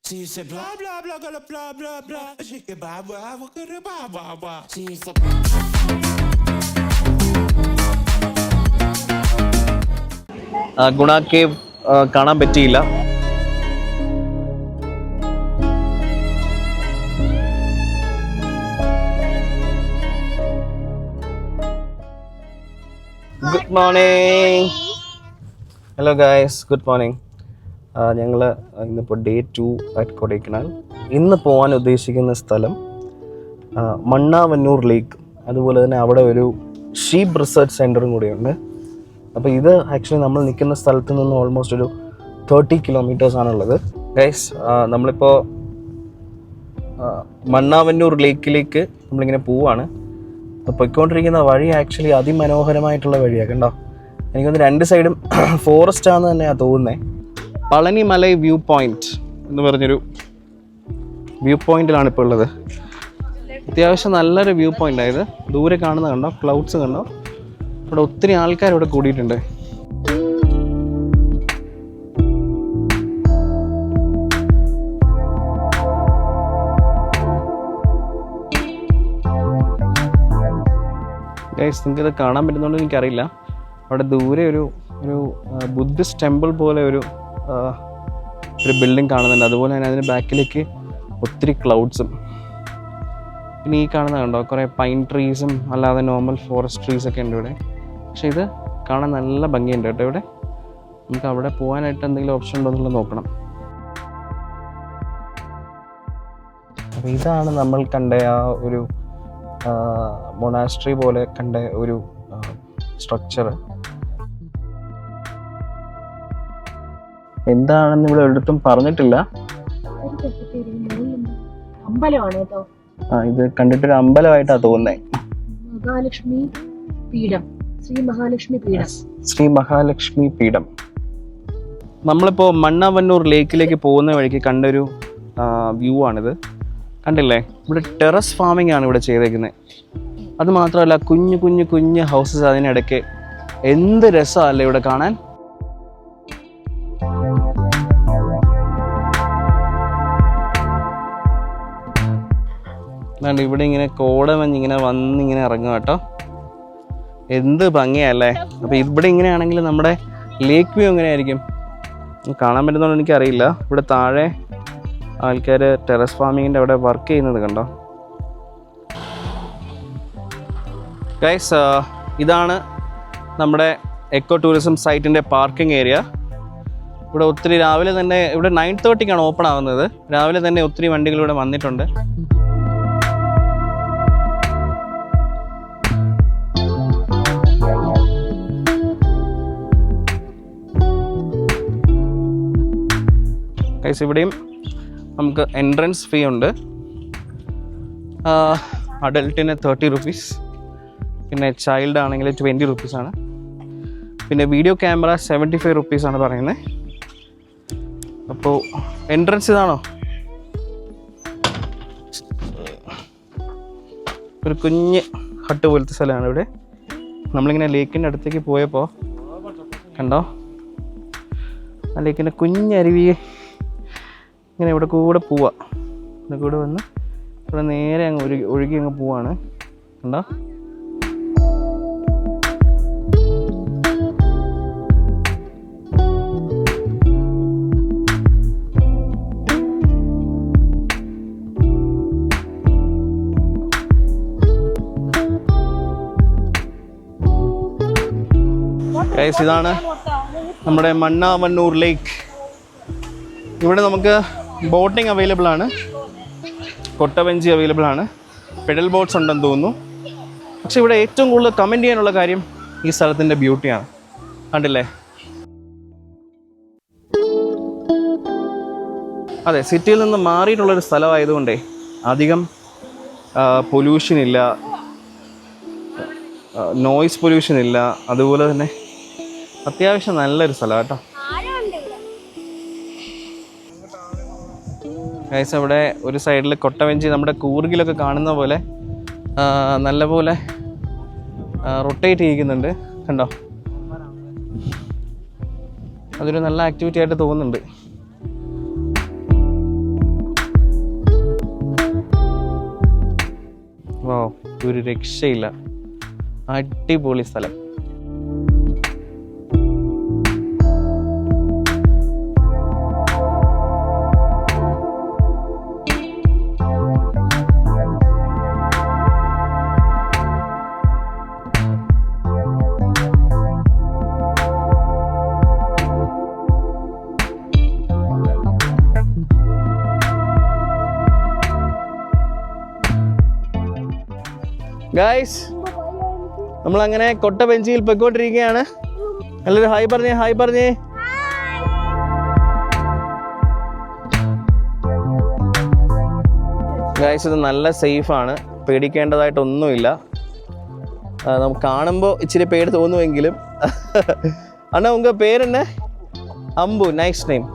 She said blah blah blah blah blah blah blah. She said blah blah blah blah blah blah. She said. ഗുണ cave കാണാൻ പറ്റിയില്ല. Good morning. Hello guys, good morning. ഞങ്ങൾ ഇന്നിപ്പോൾ day 2 at Kodaikanal. ഇന്ന് പോകാൻ ഉദ്ദേശിക്കുന്ന സ്ഥലം മണ്ണാവന്നൂർ ലേക്ക്, അതുപോലെ തന്നെ അവിടെ ഒരു ഷീപ്പ് റിസർച്ച് സെൻറ്ററും കൂടിയുണ്ട്. അപ്പോൾ ഇത് ആക്ച്വലി നമ്മൾ നിൽക്കുന്ന സ്ഥലത്ത് നിന്ന് ഓൾമോസ്റ്റ് ഒരു 30 കിലോമീറ്റേഴ്സാണുള്ളത്. ഗൈസ്, നമ്മളിപ്പോൾ മണ്ണാവന്നൂർ ലേക്കിലേക്ക് നമ്മളിങ്ങനെ പോവുകയാണ്. അപ്പോൾ പോയിക്കൊണ്ടിരിക്കുന്ന വഴി ആക്ച്വലി അതിമനോഹരമായിട്ടുള്ള വഴിയാണ്. കണ്ടോ, എനിക്കൊന്ന് രണ്ട് സൈഡും ഫോറസ്റ്റ് ആണെന്ന് തന്നെയാണ് തോന്നുന്നത്. പളനിമലൈ വ്യൂ പോയിന്റ് എന്ന് പറഞ്ഞൊരു വ്യൂ പോയിന്റിലാണ് ഇപ്പോൾ ഉള്ളത്. അത്യാവശ്യം നല്ലൊരു വ്യൂ പോയിന്റ് ആയത്. ദൂരെ കാണുന്ന കണ്ടോ, ക്ലൗഡ്സ് കണ്ടോ. ഇവിടെ ഒത്തിരി ആൾക്കാർ ഇവിടെ കൂടിയിട്ടുണ്ട്. ഗൈസ്, നിങ്ങൾക്കിത് കാണാൻ പറ്റുന്നുണ്ടോ എനിക്കറിയില്ല. അവിടെ ദൂരെ ഒരു ബുദ്ധിസ്റ്റ് ടെമ്പിൾ പോലെ ഒരു ബിൽഡിംഗ് കാണുന്നുണ്ട്. അതുപോലെ തന്നെ അതിന് ബാക്കിലേക്ക് ഒത്തിരി ക്ലൗഡ്സും. പിന്നെ ഈ കാണുന്ന കണ്ടോ, കുറേ പൈൻ ട്രീസും അല്ലാതെ നോർമൽ ഫോറസ്റ്റ് ട്രീസൊക്കെ ഉണ്ട് ഇവിടെ. പക്ഷെ ഇത് കാണാൻ നല്ല ഭംഗിയുണ്ട് കേട്ടോ. ഇവിടെ നമുക്ക് അവിടെ പോകാനായിട്ട് എന്തെങ്കിലും ഓപ്ഷൻ ഉണ്ടോ എന്നുള്ളത് നോക്കണം. അപ്പോൾ ഇതാണ് നമ്മൾ കണ്ട ആ ഒരു മൊണാസ്ട്രി പോലെ കണ്ട ഒരു സ്ട്രക്ചർ. എന്താണെന്ന് ഇവിടെ ഒരിടത്തും പറഞ്ഞിട്ടില്ല. ഇത് കണ്ടിട്ടൊരു അമ്പലമായിട്ടാണ് തോന്നുന്നത്. ശ്രീ മഹാലക്ഷ്മി പീഠം. നമ്മളിപ്പോൾ മണ്ണാവന്നൂർ ലേക്കിലേക്ക് പോകുന്ന വഴിക്ക് കണ്ടൊരു വ്യൂ ആണിത്. കണ്ടില്ലേ, ഇവിടെ ടെറസ് ഫാമിംഗ് ആണ് ഇവിടെ ചെയ്തേക്കുന്നത്. അത് മാത്രമല്ല കുഞ്ഞു കുഞ്ഞു കുഞ്ഞു ഹൗസസ് അതിനിടയ്ക്ക്. എന്ത് രസമല്ലേ ഇവിടെ കാണാൻ. അല്ലാണ്ട് ഇവിടെ ഇങ്ങനെ കോടമഞ്ഞിങ്ങനെ വന്നിങ്ങനെ ഇറങ്ങുക കേട്ടോ. എന്ത് ഭംഗിയല്ലേ. അപ്പോൾ ഇവിടെ ഇങ്ങനെയാണെങ്കിൽ നമ്മുടെ ലേക്ക് വ്യൂ എങ്ങനെയായിരിക്കും കാണാൻ പറ്റുന്നതുകൊണ്ട് എനിക്കറിയില്ല. ഇവിടെ താഴെ ആൾക്കാർ ടെറസ് ഫാമിങ്ങിൻ്റെ അവിടെ വർക്ക് ചെയ്യുന്നത് കണ്ടോ. ഗൈസ്, ഇതാണ് നമ്മുടെ എക്കോ ടൂറിസം സൈറ്റിൻ്റെ പാർക്കിംഗ് ഏരിയ. ഇവിടെ ഒത്തിരി രാവിലെ തന്നെ, ഇവിടെ 9:30 ഓപ്പൺ ആവുന്നത്. രാവിലെ തന്നെ ഒത്തിരി വണ്ടികൾ ഇവിടെ വന്നിട്ടുണ്ട്. ഗൈസ്, ഇവിടെയും നമുക്ക് എൻട്രൻസ് ഫീ ഉണ്ട്. അഡൽട്ടിന് 30 rupees, പിന്നെ ചൈൽഡ് ആണെങ്കിൽ 20 rupees ആണ്. പിന്നെ വീഡിയോ ക്യാമറ 75 rupees ആണ് പറയുന്നത്. അപ്പോൾ എൻട്രൻസ് ഇതാണോ. ഒരു കുഞ്ഞ് ഹട്ട് പോലത്തെ സ്ഥലമാണ് ഇവിടെ. നമ്മളിങ്ങനെ ലേക്കിൻ്റെ അടുത്തേക്ക് പോയപ്പോൾ കണ്ടോ, ആ ലേക്കിൻ്റെ കുഞ്ഞരുവി ഇങ്ങനെ ഇവിടെ കൂടെ പോവാ. ഇവിടെ കൂടെ വന്ന് ഇവിടെ നേരെ അങ്ങ് ഒഴുകി അങ്ങ് പോവാണ്. കണ്ടോ, ഗൈസ്, ഇതാണ് നമ്മുടെ മണ്ണാവന്നൂർ ലേക്ക്. ഇവിടെ നമുക്ക് ബോട്ടിംഗ് അവൈലബിൾ ആണ്, കൊട്ടവഞ്ചി അവൈലബിൾ ആണ്, പെഡൽ ബോട്ട്സ് ഉണ്ടെന്ന് തോന്നുന്നു. പക്ഷെ ഇവിടെ ഏറ്റവും കൂടുതൽ കമൻറ്റ് ചെയ്യാനുള്ള കാര്യം ഈ സ്ഥലത്തിൻ്റെ ബ്യൂട്ടിയാണ്. കണ്ടില്ലേ, അതെ, സിറ്റിയിൽ നിന്ന് മാറിയിട്ടുള്ളൊരു സ്ഥലമായതുകൊണ്ടേ അധികം പൊല്യൂഷൻ ഇല്ല, നോയ്സ് പൊല്യൂഷൻ ഇല്ല. അതുപോലെ തന്നെ അത്യാവശ്യം നല്ലൊരു സ്ഥലമാണ് കേട്ടോ. ഗൈസ്, അവിടെ ഒരു സൈഡിൽ കൊട്ടവഞ്ചി നമ്മുടെ കൂർഗിലൊക്കെ കാണുന്ന പോലെ നല്ലപോലെ റൊട്ടേറ്റ് ചെയ്യിക്കുന്നുണ്ട്. കണ്ടോ, അതൊരു നല്ല ആക്ടിവിറ്റി ആയിട്ട് തോന്നുന്നുണ്ട്. ഒരു രക്ഷയില്ല. അടിപൊളി സ്ഥലം. ഗൈസ്, നമ്മളങ്ങനെ കൊട്ടബെഞ്ചിയിൽ പൊയ്ക്കൊണ്ടിരിക്കുകയാണ്. നല്ലൊരു ഹായ് പറഞ്ഞേ, ഹായ് പറഞ്ഞേ. ഗൈസ്, ഇത് നല്ല സേഫാണ്, പേടിക്കേണ്ടതായിട്ടൊന്നുമില്ല. നമുക്ക് കാണുമ്പോൾ ഇച്ചിരി പേടി തോന്നുമെങ്കിലും. അണ്ണാ ഉങ്ക പേര് തന്നെ? Ambu, nice name.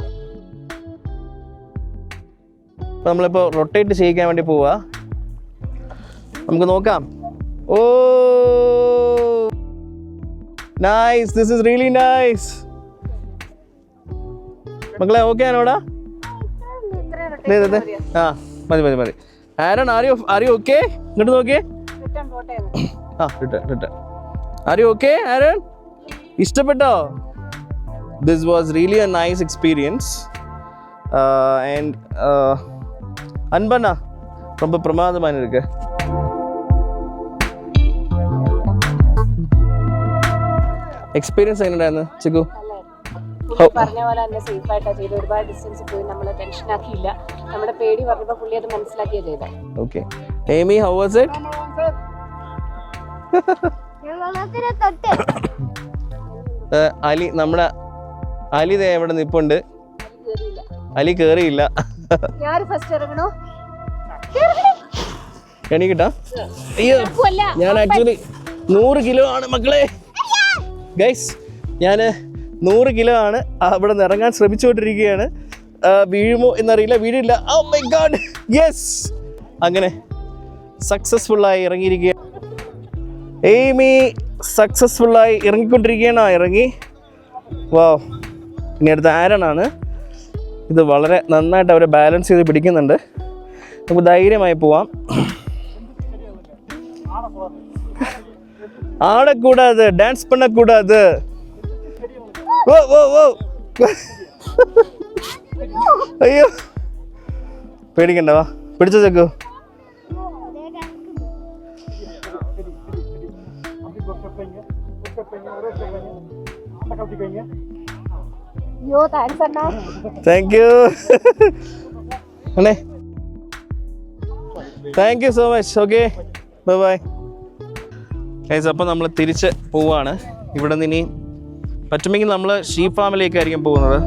അപ്പോൾ നമ്മളിപ്പോൾ റൊട്ടേറ്റ് ചെയ്യിക്കാൻ വേണ്ടി പോവാ. നമുക്ക് നോക്കാം. Oh nice, this is really nice. മക്കളെ ഓക്കെ ആണോടാ? ആ മതി മതി മതി. Aaron, are you okay? ഇങ്ങോട്ട് നോക്കിയേ. ആ return. Are you okay Aaron? ഇഷ്ടപ്പെട്ടോ? This was really a nice experience. And അൻപണ്ണ ரொம்ப பிரமாதமான இருக்கு. എക്സ്പീരിയൻസ് എങ്ങനെയുണ്ടായിരുന്നു ചിക്കു? പറഞ്ഞ പോലെ തന്നെ സേഫ് ആയിട്ടാണ് ചെയ്തത്. ഒരുപാട് ഡിസ്റ്റൻസ് പോയി നമ്മളെ ടെൻഷൻ ആക്കിയില്ല. നമ്മുടെ പേടി പറഞ്ഞപ്പോൾ പുള്ളി അത് മനസ്സിലാക്കിയാ ചെയ്തത്. Okay. ഏമി, how was it? Ali, നമ്മുടെ അലി ദേ എവിടെ നിപ്പുണ്ട്. അലി കേറിയില്ല. എണീക്കട്ടാ? അയ്യോ, ഞാൻ ആക്ച്വലി 100 കിലോ ആണ് മക്കളെ. ഗൈസ്, ഞാൻ 100 കിലോ ആണ്. അവിടെ നിന്ന് ഇറങ്ങാൻ ശ്രമിച്ചുകൊണ്ടിരിക്കുകയാണ്. വീഴുമോ എന്നറിയില്ല. വീഴില്ല. Oh my god, yes. അങ്ങനെ സക്സസ്ഫുള്ളായി ഇറങ്ങിയിരിക്കുക. എയ്മി സക്സസ്ഫുള്ളായി ഇറങ്ങിക്കൊണ്ടിരിക്കുകയാണോ? ഇറങ്ങി. വാ. ഇനി അടുത്ത ആരണാണ്. ഇത് വളരെ നന്നായിട്ട് അവർ ബാലൻസ് ചെയ്ത് പിടിക്കുന്നുണ്ട്. നമുക്ക് ധൈര്യമായി പോവാം. ആടക്കൂടാതെ, ഡാൻസ് പണ്ണക്കൂടാതെ. ഓ ഓ ഓ, അയ്യോ, പേടിക്കണ്ടവാ. പിടിച്ചോ ചെക്കു. താങ്ക് യു അണ്ണേ, thank you so much. Okay, bye bye. Guys, അപ്പോൾ നമ്മൾ തിരിച്ച് പോവാണ്. ഇവിടെ നിന്ന് ഇനി പറ്റുമെങ്കിൽ നമ്മൾ ഷീപ്പ് ഫാമിലേക്കായിരിക്കും പോകുന്നത്.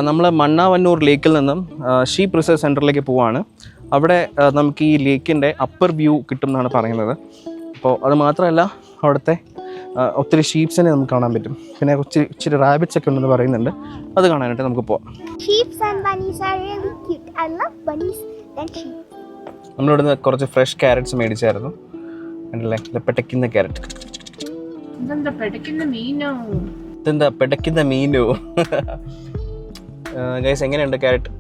നമ്മൾ മണ്ണാവന്നൂർ ലേക്കിൽ നിന്നും ഷീപ്പ് റിസർച്ച് സെൻറ്ററിലേക്ക് പോവാണ്. അവിടെ നമുക്ക് ഈ ലേക്കിൻ്റെ അപ്പർ വ്യൂ കിട്ടും എന്നാണ് പറയുന്നത്. അപ്പോൾ അത് മാത്രമല്ല, അവിടുത്തെ ഒത്തിരി ഷീപ്സിനെ നമുക്ക് കാണാൻ പറ്റും. പിന്നെ ഇച്ചിരി റാബിറ്റ്സ് ഒക്കെ ഉണ്ടെന്ന് പറയുന്നുണ്ട്. അത് കാണാനായിട്ട് നമുക്ക് പോവാം. നമ്മളിവിടുന്ന് കുറച്ച് ഫ്രഷ് ക്യാരറ്റ്സ് മേടിച്ചായിരുന്നു. കണ്ടല്ലേ, പെടയ്ക്കുന്ന ക്യാരറ്റ്. ഇതെന്താ പെടയ്ക്കുന്ന മീനോ? ഗൈസ്, എങ്ങനെയുണ്ട് ക്യാരറ്റ്?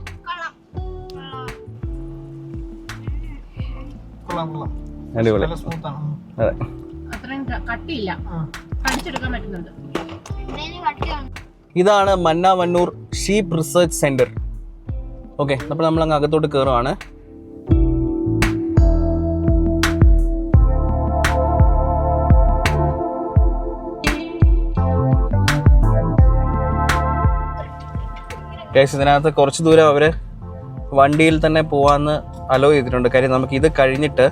അടിപൊളി. അതെ, ഇതാണ് മന്നാവന്നൂർ ഷീപ്പ് റിസർച്ച് സെന്റർ. ഓക്കെ, അപ്പോൾ നമ്മൾ അങ്ങ് അകത്തോട്ട് കയറുവാണ്. ഗൈസ്, ഇതിനകത്ത് കുറച്ച് ദൂരം അവർ വണ്ടിയിൽ തന്നെ പോകാമെന്ന് അലോ ചെയ്തിട്ടുണ്ട്. കാര്യം നമുക്ക് ഇത് കഴിഞ്ഞിട്ട്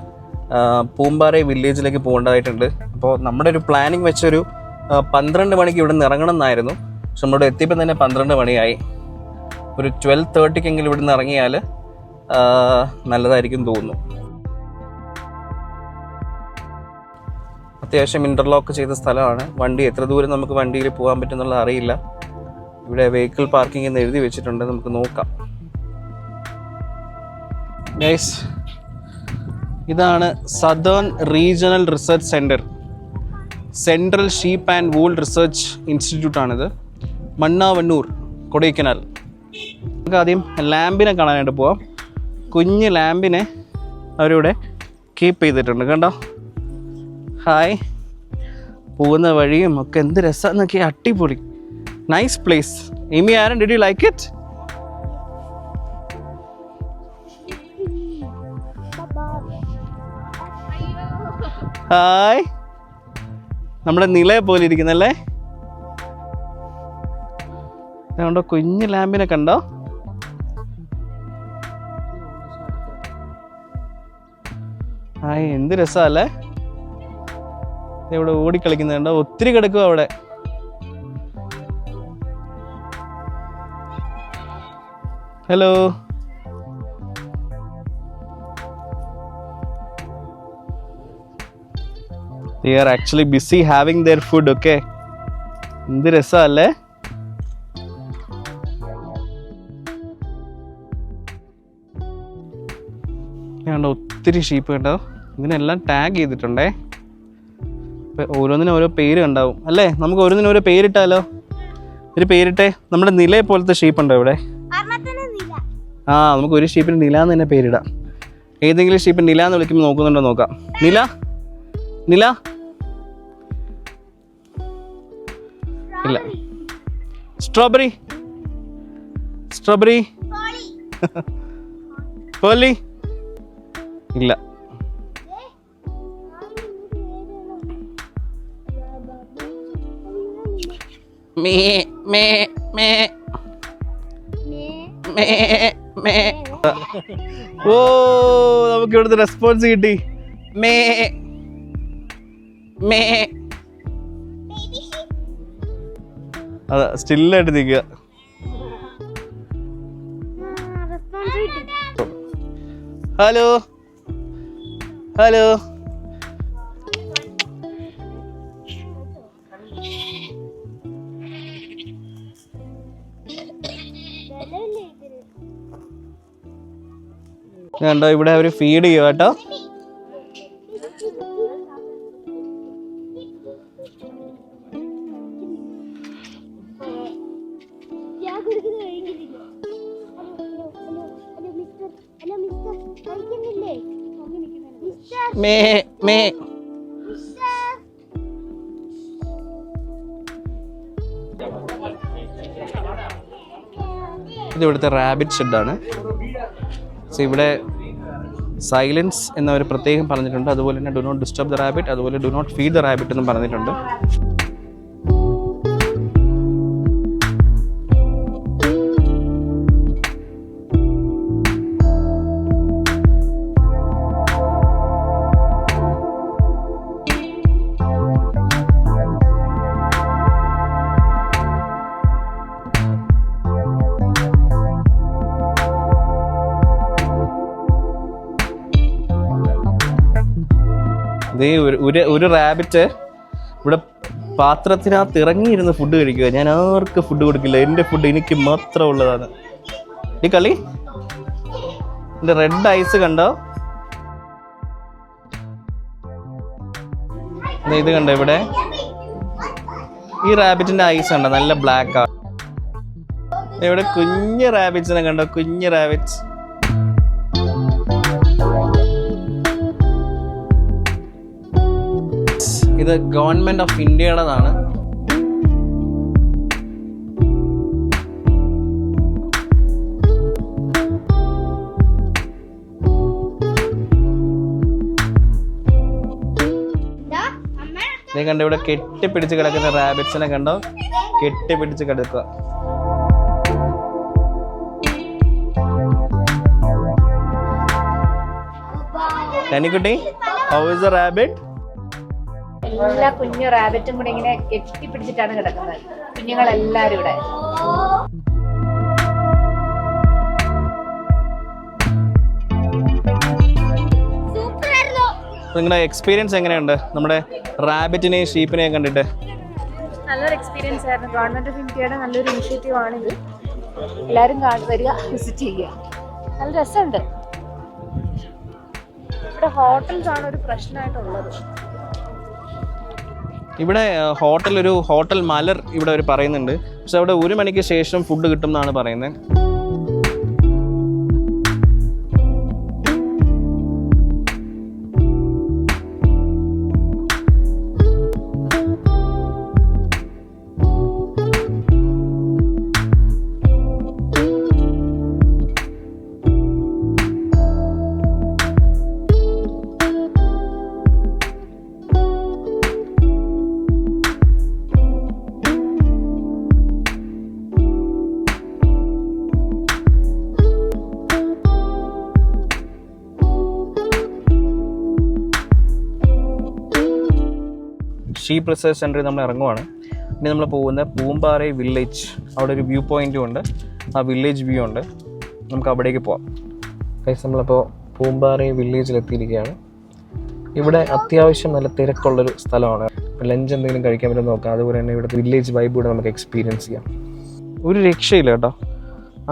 പൂമ്പാറ വില്ലേജിലേക്ക് പോകേണ്ടതായിട്ടുണ്ട്. അപ്പോൾ നമ്മുടെ ഒരു പ്ലാനിങ് വെച്ചൊരു 12 മണിക്ക് ഇവിടെ നിന്ന് ഇറങ്ങണം എന്നായിരുന്നു. പക്ഷെ നമ്മളിവിടെ എത്തിയപ്പോൾ തന്നെ 12 മണിയായി. ഒരു 12:30 ഇവിടെ നിന്ന് ഇറങ്ങിയാൽ നല്ലതായിരിക്കും തോന്നുന്നു. അത്യാവശ്യം ഇൻ്റർലോക്ക് ചെയ്ത സ്ഥലമാണ്. വണ്ടി എത്ര ദൂരം നമുക്ക് വണ്ടിയിൽ പോകാൻ പറ്റുമെന്നുള്ളത് അറിയില്ല. ഇവിടെ വെഹിക്കിൾ പാർക്കിംഗ് എന്ന് എഴുതി വെച്ചിട്ടുണ്ട്. നമുക്ക് നോക്കാം. ഗൈസ്, ഇതാണ് southern regional research centre. Central sheep and wool research ഇൻസ്റ്റിറ്റ്യൂട്ടാണിത്. മണ്ണാവന്നൂർ, കൊടൈക്കനാൽ. നമുക്ക് ആദ്യം ലാമ്പിനെ കാണാനായിട്ട് പോവാം. കുഞ്ഞ് ലാമ്പിനെ അവരിവിടെ കീപ്പ് ചെയ്തിട്ടുണ്ട് കണ്ടോ. ഹായ്. പോകുന്ന വഴിയും ഒക്കെ എന്ത് രസമെന്നൊക്കെ. അടിപൊളി, നൈസ് പ്ലേസ്. ഇമി Aaron, did you like it? Hi. നമ്മുടെ നിലയെ പോലെ ഇരിക്കുന്നല്ലേ. കണ്ടോ കുഞ്ഞ് ലാമ്പിനെ കണ്ടോ. ഹായ്, എന്ത് രസമല്ലേ. ഇവിടെ ഓടിക്കളിക്കുന്നുണ്ടോ. ഒത്തിരി കിടക്കുക അവിടെ. Hello. They are actually busy having their food, okay? എന്ത് രസമല്ലേ. കണ്ടോ ഒത്തിരി ഷീപ്പ് കണ്ടോ. ഇതിനെല്ലാം ടാഗ് ചെയ്തിട്ടുണ്ടേ. ഓരോന്നിനും ഓരോ പേര് ഉണ്ടാവും അല്ലേ. നമുക്ക് ഓരോന്നിനും ഓരോ പേരിട്ടാലോ. ഒരു പേരിട്ടെ. നമ്മുടെ നിലയെ പോലത്തെ ഷീപ്പ് ഉണ്ടോ ഇവിടെ? നമുക്ക് ഒരു ഷീപ്പിന് നില എന്ന് തന്നെ പേരിടാം. ഏതെങ്കിലും ഷീപ്പിന് നില എന്ന് വിളിക്കുമ്പോൾ നോക്കുന്നുണ്ടോ നോക്കാം. നില, നില ഇല്ല. Strawberry, strawberry. പോലി ഇല്ല. മേ മേ മേ മേ മേ. ഓ, നമുക്ക് ഇവിടുത്തെ റെസ്പോൺസ് കിട്ടി. മേ മേ. അതാ സ്റ്റില്ലായിട്ട് നിൽക്കുക. Hello, hello. കണ്ടോ ഇവിടെ അവർ ഫീഡ് ചെയ്യുക കേട്ടോ. മേ മേ. ഇത് ഇവിടുത്തെ റാബിറ്റ് ഷെഡാണ്. സോ ഇവിടെ സൈലൻസ് എന്നവർ പ്രത്യേകം പറഞ്ഞിട്ടുണ്ട്. അതുപോലെ തന്നെ do not disturb the rabbit, അതുപോലെ do not feed the rabbit എന്നും പറഞ്ഞിട്ടുണ്ട്. ഒരു റാബിറ്റ് ഇവിടെ പാത്രത്തിനകത്ത് ഇറങ്ങിയിരുന്ന് ഫുഡ് കഴിക്കുക. ഞാൻ ആർക്ക് ഫുഡ് കൊടുക്കില്ല. എൻ്റെ ഫുഡ് എനിക്ക് മാത്രം ഉള്ളതാണ്. ഈ കളി എൻ്റെ റെഡ് ഐസ് കണ്ടോ. ഇത് കണ്ടോ ഇവിടെ ഈ റാബിറ്റിന്റെ ഐസ് കണ്ടോ, നല്ല ബ്ലാക്ക്. ഇവിടെ കുഞ്ഞ് റാബിറ്റ്സിനെ കണ്ടോ, കുഞ്ഞ് റാബിറ്റ്സ്. ഇത് ഗവൺമെന്റ് ഓഫ് ഇന്ത്യയുടേതാണ്. കണ്ടോ ഇവിടെ കെട്ടിപ്പിടിച്ച് കിടക്കുന്ന റാബിറ്റ്സിനെ കണ്ടോ, കെട്ടിപ്പിടിച്ച് കിടക്കുക. കനിക്കുട്ടി, ഹൗ ഇസ് ദ റാബിറ്റ്? എല്ലാ കുഞ്ഞു റാബിറ്റും കൂടെ ഇങ്ങനെ കെട്ടിപ്പിടിച്ചിട്ടാണ് കിടക്കുന്നത്. കുഞ്ഞുങ്ങളെല്ലാരും ഇവിടെ. നിങ്ങളുടെ എക്സ്പീരിയൻസ് എങ്ങനെയുണ്ട് നമ്മുടെ റാബിറ്റിനെയും ഷീപ്പിനെയും കണ്ടിട്ട്? നല്ലൊരു എക്സ്പീരിയൻസ് ആയിരുന്നു. ഗവൺമെന്റ് ഓഫ് ഇന്ത്യയുടെ നല്ലൊരു ഇനിഷ്യേറ്റീവ് ആണിത്. എല്ലാവരും വരിക, വിസിറ്റ് ചെയ്യുക. നല്ല രസമുണ്ട്. ഇവിടെ ഹോട്ടൽസ് ആണ് ഒരു പ്രശ്നമായിട്ടുള്ളത്. ഇവിടെ ഹോട്ടൽ മലർ ഇവിടെ അവർ പറയുന്നുണ്ട്. പക്ഷെ അവിടെ 1 മണിക്ക് ശേഷം ഫുഡ് കിട്ടും എന്നാണ് പറയുന്നത്. ഷീപ്പ് റിസർച്ച് സെൻറ്ററിൽ നമ്മൾ ഇറങ്ങുവാണ്. ഇനി നമ്മൾ പോകുന്ന പൂമ്പാറൈ വില്ലേജ്. അവിടെ ഒരു വ്യൂ പോയിൻറ്റും ഉണ്ട്, ആ വില്ലേജ് വ്യൂ ഉണ്ട്. നമുക്ക് അവിടേക്ക് പോവാം. നമ്മളിപ്പോൾ പൂമ്പാറൈ വില്ലേജിലെത്തിയിരിക്കുകയാണ്. ഇവിടെ അത്യാവശ്യം നല്ല തിരക്കുള്ളൊരു സ്ഥലമാണ്. ലഞ്ച് എന്തെങ്കിലും കഴിക്കാൻ പറ്റും നോക്കാം. അതുപോലെ തന്നെ ഇവിടുത്തെ വില്ലേജ് വൈബ് കൂടെ നമുക്ക് എക്സ്പീരിയൻസ് ചെയ്യാം. ഒരു രക്ഷയില്ല കേട്ടോ,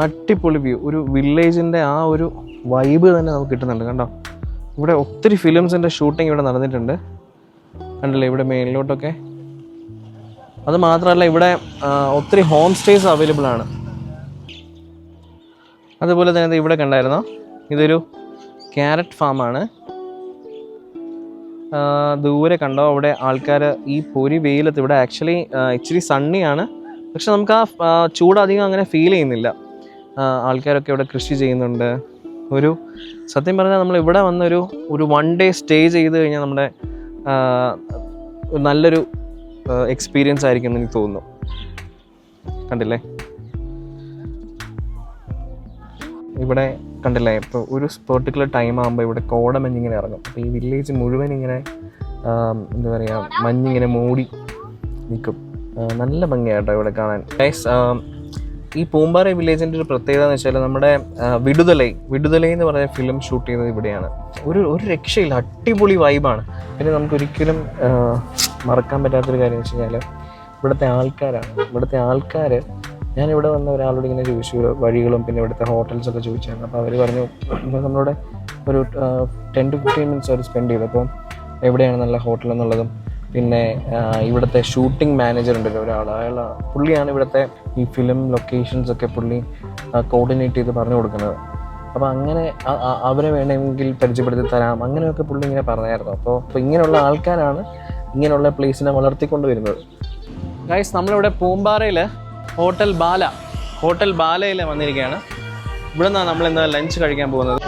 അടിപൊളി വ്യൂ. ഒരു വില്ലേജിൻ്റെ ആ ഒരു വൈബ് തന്നെ നമുക്ക് കിട്ടുന്നുണ്ട്. കണ്ടോ, ഇവിടെ ഒത്തിരി ഫിലിംസിൻ്റെ ഷൂട്ടിംഗ് ഇവിടെ നടന്നിട്ടുണ്ട്. കണ്ടില്ലേ ഇവിടെ മേലിലോട്ടൊക്കെ. അത് മാത്രമല്ല ഇവിടെ ഒത്തിരി ഹോം സ്റ്റേസ് അവൈലബിൾ ആണ്. അതുപോലെ തന്നെ ഇവിടെ കണ്ടായിരുന്നോ, ഇതൊരു ക്യാരറ്റ് ഫാമാണ്. ദൂരെ കണ്ടോ അവിടെ ആൾക്കാർ ഈ പൊരി വെയിലത്ത്. ഇവിടെ ആക്ച്വലി ഇച്ചിരി സണ്ണിയാണ്, പക്ഷെ നമുക്ക് ആ ചൂട് അധികം അങ്ങനെ ഫീൽ ചെയ്യുന്നില്ല. ആൾക്കാരൊക്കെ ഇവിടെ കൃഷി ചെയ്യുന്നുണ്ട്. ഒരു സത്യം പറഞ്ഞാൽ നമ്മൾ ഇവിടെ വന്നൊരു 1 ഡേ സ്റ്റേ ചെയ്ത് കഴിഞ്ഞാൽ നമ്മുടെ നല്ലൊരു എക്സ്പീരിയൻസ് ആയിരിക്കും എന്ന് എനിക്ക് തോന്നുന്നു. കണ്ടില്ലേ ഇവിടെ കണ്ടില്ലേ, ഇപ്പോൾ ഒരു പെർട്ടിക്കുലർ ടൈം ആകുമ്പോൾ ഇവിടെ കോടമഞ്ഞിങ്ങനെ ഇറങ്ങും. അപ്പോൾ ഈ വില്ലേജ് മുഴുവൻ ഇങ്ങനെ എന്താ പറയുക, മഞ്ഞിങ്ങനെ മൂടി നിൽക്കും. നല്ല ഭംഗിയായിട്ടോ ഇവിടെ കാണാൻ. ഈ പൂമ്പാറൈ വില്ലേജിൻ്റെ ഒരു പ്രത്യേകത എന്ന് വെച്ചാൽ നമ്മുടെ വിടുതലൈ എന്ന് പറഞ്ഞ ഫിലിം ഷൂട്ട് ചെയ്തത് ഇവിടെയാണ്. ഒരു രക്ഷയില്ല, അടിപൊളി വൈബാണ്. പിന്നെ നമുക്കൊരിക്കലും മറക്കാൻ പറ്റാത്തൊരു കാര്യം എന്ന് വെച്ച് കഴിഞ്ഞാൽ ഇവിടുത്തെ ആൾക്കാരാണ്. ഇവിടുത്തെ ആൾക്കാർ, ഞാനിവിടെ വന്ന ഒരാളോട് ഇങ്ങനെ ചോദിച്ചു വഴികളും പിന്നെ ഇവിടുത്തെ ഹോട്ടൽസൊക്കെ ചോദിച്ചായിരുന്നു. അപ്പോൾ അവർ പറഞ്ഞു നമ്മളുടെ ഒരു 10 to 15 minutes അവർ സ്പെൻഡ് ചെയ്തു. അപ്പോൾ എവിടെയാണ് നല്ല ഹോട്ടൽ എന്നുള്ളതും പിന്നെ ഇവിടുത്തെ ഷൂട്ടിംഗ് മാനേജർ ഉണ്ടല്ലോ ഒരാൾ, പുള്ളിയാണ് ഇവിടുത്തെ ഈ ഫിലിം ലൊക്കേഷൻസൊക്കെ പുള്ളി കോർഡിനേറ്റ് ചെയ്ത് പറഞ്ഞു കൊടുക്കുന്നത്. അപ്പോൾ അങ്ങനെ അവരെ വേണമെങ്കിൽ പരിചയപ്പെടുത്തി തരാം, അങ്ങനെയൊക്കെ പുള്ളി ഇങ്ങനെ പറഞ്ഞായിരുന്നു. അപ്പോൾ ഇങ്ങനെയുള്ള ആൾക്കാരാണ് ഇങ്ങനെയുള്ള പ്ലേസിനെ വളർത്തിക്കൊണ്ട് വരുന്നത്. ഗൈസ്, നമ്മളിവിടെ പൂമ്പാറയിൽ ഹോട്ടൽ ബാലയിൽ വന്നിരിക്കുകയാണ്. ഇവിടെ നിന്നാണ് നമ്മളിന്ന് ലഞ്ച് കഴിക്കാൻ പോകുന്നത്.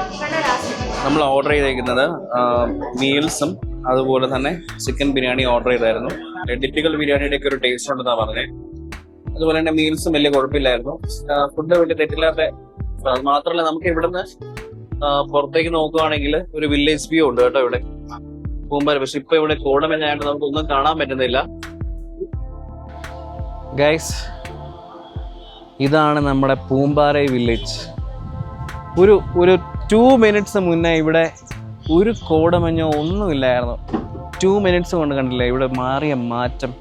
നമ്മൾ ഓർഡർ ചെയ്തേക്കുന്നത് മീൽസും അതുപോലെ തന്നെ ചിക്കൻ ബിരിയാണി ഓർഡർ ചെയ്തായിരുന്നു. ടിപ്പിക്കൽ ബിരിയാണിയുടെ ഒക്കെ ഒരു ടേസ്റ്റ് ഉണ്ടെന്നാണ് പറഞ്ഞത്. അതുപോലെ തന്നെ മീൽസും വലിയ കുഴപ്പമില്ലായിരുന്നു. ഫുഡ് വലിയ തെറ്റില്ലാത്ത. അത് മാത്രമല്ല നമുക്ക് ഇവിടുന്ന് പുറത്തേക്ക് നോക്കുകയാണെങ്കിൽ ഒരു വില്ലേജ് വ്യൂ ഉണ്ട് കേട്ടോ ഇവിടെ പൂമ്പാറ. പക്ഷെ ഇപ്പൊ ഇവിടെ കോടമഞ്ഞായിട്ട് നമുക്കൊന്നും കാണാൻ പറ്റുന്നില്ല. ഗൈസ്, ഇതാണ് നമ്മുടെ പൂമ്പാറൈ വില്ലേജ്. ഒരു 2 minutes മുന്നേ ഇവിടെ ഒരു കോടമഞ്ഞോ ഒന്നുമില്ലായിരുന്നു. 2 minutes കൊണ്ട് കണ്ടില്ലേ ഇവിടെ മാറിയ മാറ്റം.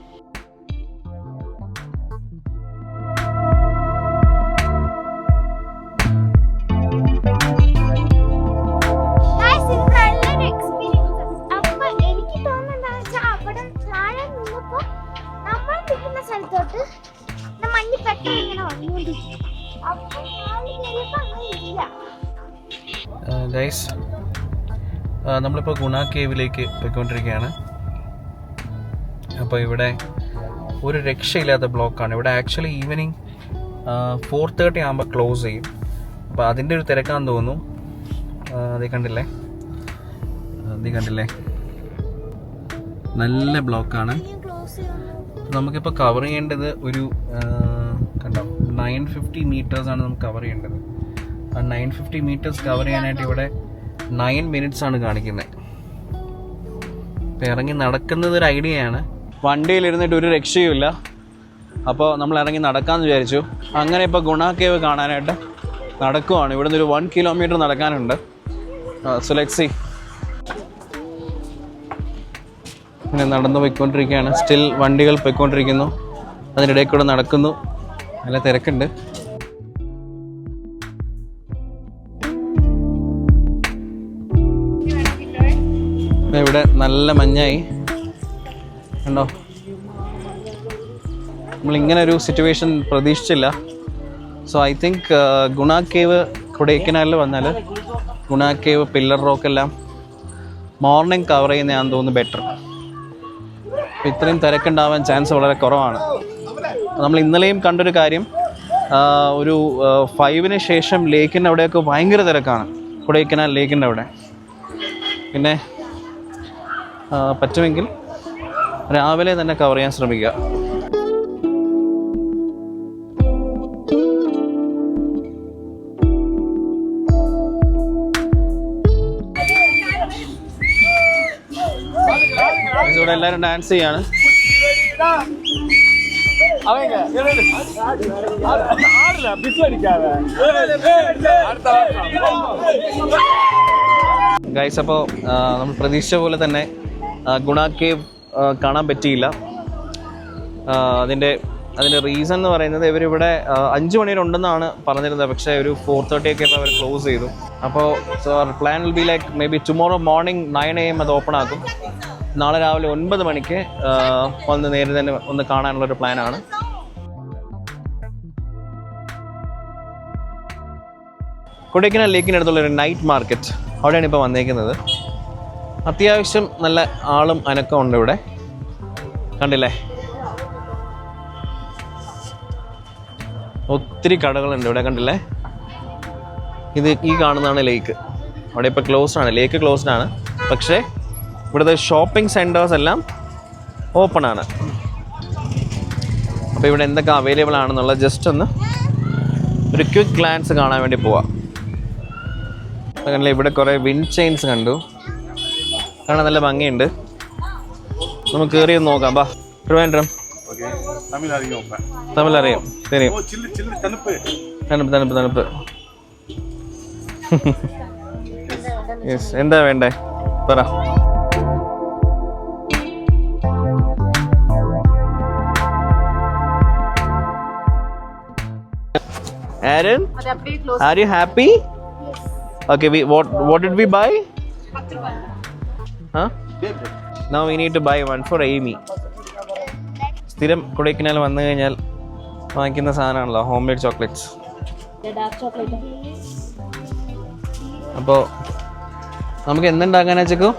ഗൈസ്, നമ്മളിപ്പോൾ ഗുണ കേവിലേക്ക് പോയിക്കൊണ്ടിരിക്കുകയാണ്. അപ്പോൾ ഇവിടെ ഒരു രക്ഷയില്ലാത്ത ബ്ലോക്കാണ്. ഇവിടെ ആക്ച്വലി ഈവനിങ് 4:30 ആകുമ്പോൾ ക്ലോസ് ചെയ്യും. അപ്പോൾ അതിൻ്റെ ഒരു തിരക്കാന്ന് തോന്നുന്നു. അത് കണ്ടില്ലേ നല്ല ബ്ലോക്കാണ്. നമുക്കിപ്പോൾ കവർ ചെയ്യേണ്ടത് ഒരു കണ്ടോ 950 meters നമുക്ക് കവർ ചെയ്യേണ്ടത്. ആ 950 meters കവർ ചെയ്യാനായിട്ട് ഇവിടെ 9 minutes ആണ് കാണിക്കുന്നത്. ഇപ്പം ഇറങ്ങി നടക്കുന്നത് ഒരു ഐഡിയയാണ്. വണ്ടിയിലിരുന്നിട്ട് ഒരു രക്ഷയുമില്ല. അപ്പോൾ നമ്മൾ ഇറങ്ങി നടക്കാമെന്ന് വിചാരിച്ചു. അങ്ങനെ ഇപ്പോൾ ഗുണ കേവ് കാണാനായിട്ട് നടക്കുവാണ്. ഇവിടെ നിന്നൊരു 1 kilometer നടക്കാനുണ്ട്. So let's see. ഇങ്ങനെ നടന്നു പോയിക്കൊണ്ടിരിക്കുകയാണ്. സ്റ്റിൽ വണ്ടികൾ പോയിക്കൊണ്ടിരിക്കുന്നു. അതിനിടയിൽ കൂടെ നടക്കുന്നു. നല്ല തിരക്കുണ്ട്. ഇവിടെ നല്ല മഞ്ഞായി കണ്ടോ. നമ്മളിങ്ങനെ ഒരു സിറ്റുവേഷൻ പ്രതീക്ഷിച്ചില്ല. സോ ഐ തിങ്ക് ഗുണ കേവ് കൊടൈക്കനാലിൽ വന്നാൽ ഗുണ കേവ്, പില്ലർ റോക്ക് എല്ലാം മോർണിംഗ് കവർ ചെയ്യുന്നതാണെന്ന് തോന്നുന്നു ബെറ്റർ. ഇത്രയും തിരക്കുണ്ടാവാൻ ചാൻസ് വളരെ കുറവാണ്. നമ്മൾ ഇന്നലെയും കണ്ടൊരു കാര്യം, ഒരു 5-ന് ശേഷം ലേക്കിൻ്റെ അവിടെയൊക്കെ ഭയങ്കര തിരക്കാണ്, കൊടൈക്കനാൽ ലേക്കിൻ്റെ അവിടെ. പിന്നെ പറ്റുമെങ്കിൽ രാവിലെ തന്നെ കവർ ചെയ്യാൻ ശ്രമിക്കുക. ഇവിടെ എല്ലാവരും ഡാൻസ് ചെയ്യാണ്. ഗൈസ്, അപ്പോൾ നമ്മൾ പ്രതീക്ഷിച്ച പോലെ തന്നെ ഗുണ കേവ് കാണാൻ പറ്റിയില്ല. അതിൻ്റെ റീസൺ എന്ന് പറയുന്നത് ഇവരിവിടെ 5 മണി വരെ ഉണ്ടെന്നാണ് പറഞ്ഞിരുന്നത്. പക്ഷേ ഒരു 4:30 ഒക്കെ അവർ ക്ലോസ് ചെയ്തു. അപ്പോൾ plan will be like may be tomorrow morning 9 AM അത് ഓപ്പൺ ആക്കും. നാളെ രാവിലെ 9 മണിക്ക് വന്ന് നേരെ തന്നെ ഒന്ന് കാണാനുള്ളൊരു പ്ലാനാണ്. കൊടൈക്കനാൽ ലേക്കിനടുത്തുള്ളൊരു നൈറ്റ് മാർക്കറ്റ്, അവിടെയാണ് ഇപ്പോൾ വന്നേക്കുന്നത്. അത്യാവശ്യം നല്ല ആളും അനക്കം ഉണ്ട് ഇവിടെ, കണ്ടില്ലേ? ഒത്തിരി കടകളുണ്ട് ഇവിടെ, കണ്ടില്ലേ? ഈ കാണുന്നതാണ് ലേക്ക്. അവിടെ ഇപ്പോൾ ക്ലോസ്ഡ് ആണ്, ലേക്ക് ക്ലോസ്ഡ് ആണ്. പക്ഷേ ഇവിടുത്തെ ഷോപ്പിംഗ് സെൻറ്റേഴ്സ് എല്ലാം ഓപ്പൺ ആണ്. അപ്പോൾ ഇവിടെ എന്തൊക്കെ അവൈലബിൾ ആണെന്നുള്ള ജസ്റ്റ് ഒന്ന് ഒരു ക്വിക്ക് ഗ്ലാൻസ് കാണാൻ വേണ്ടി പോവാം. കണ്ടില്ലേ, ഇവിടെ കുറേ വിൻഡ് ചെയിൻസ് കണ്ടു, കാണാൻ നല്ല ഭംഗിയുണ്ട്. നമുക്ക് കയറി ഒന്ന് നോക്കാം. ബാ ട്രിവാൻഡ്രം. തമിഴ് അറിയാം, ശരി. തണുപ്പ്. യെസ്, എന്താ വേണ്ടേ പറ. Aaron, are you happy? Okay, what did we buy? Huh? Now we need to buy one for Amy. സ്ഥിരം കൊടൈക്കനാൽ വന്നു കഴിഞ്ഞാൽ വാങ്ങിക്കുന്ന സാധനമാണല്ലോ ഹോം മെയ്ഡ് ചോക്ലേറ്റ്സ്. അപ്പോൾ നമുക്ക് എന്തുണ്ടാക്കാനാ ചെക്കു?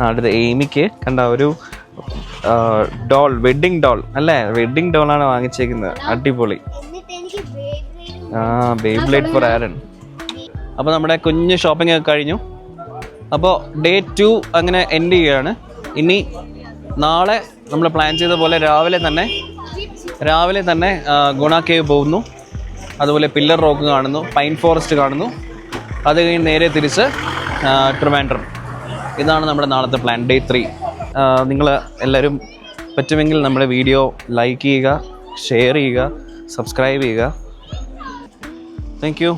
അടുത്ത ഏമിക്ക് കണ്ട ഒരു ഡോൾ, വെഡിങ് ഡോൾ അല്ലേ? വെഡിങ് ഡോളാണ് വാങ്ങിച്ചേക്കുന്നത്. അടിപൊളി. Beyblade four ആരൻ. അപ്പോൾ നമ്മുടെ കുഞ്ഞ് ഷോപ്പിംഗ് ഒക്കെ കഴിഞ്ഞു. അപ്പോൾ ഡേ 2 അങ്ങനെ എൻഡ് ചെയ്യുകയാണ്. ഇനി നാളെ നമ്മൾ പ്ലാൻ ചെയ്ത പോലെ രാവിലെ തന്നെ ഗുണ കേവ് പോകുന്നു. അതുപോലെ പില്ലർ റോക്ക് കാണുന്നു, പൈൻ ഫോറസ്റ്റ് കാണുന്നു. അത് കഴിഞ്ഞ് നേരെ തിരിച്ച് ട്രിവാൻഡ്രം. ഇതാണ് നമ്മുടെ നാളത്തെ പ്ലാൻ, ഡേ 3. നിങ്ങൾ എല്ലാവരും പറ്റുമെങ്കിൽ നമ്മുടെ വീഡിയോ ലൈക്ക് ചെയ്യുക, ഷെയർ ചെയ്യുക, സബ്സ്ക്രൈബ് ചെയ്യുക. Thank you.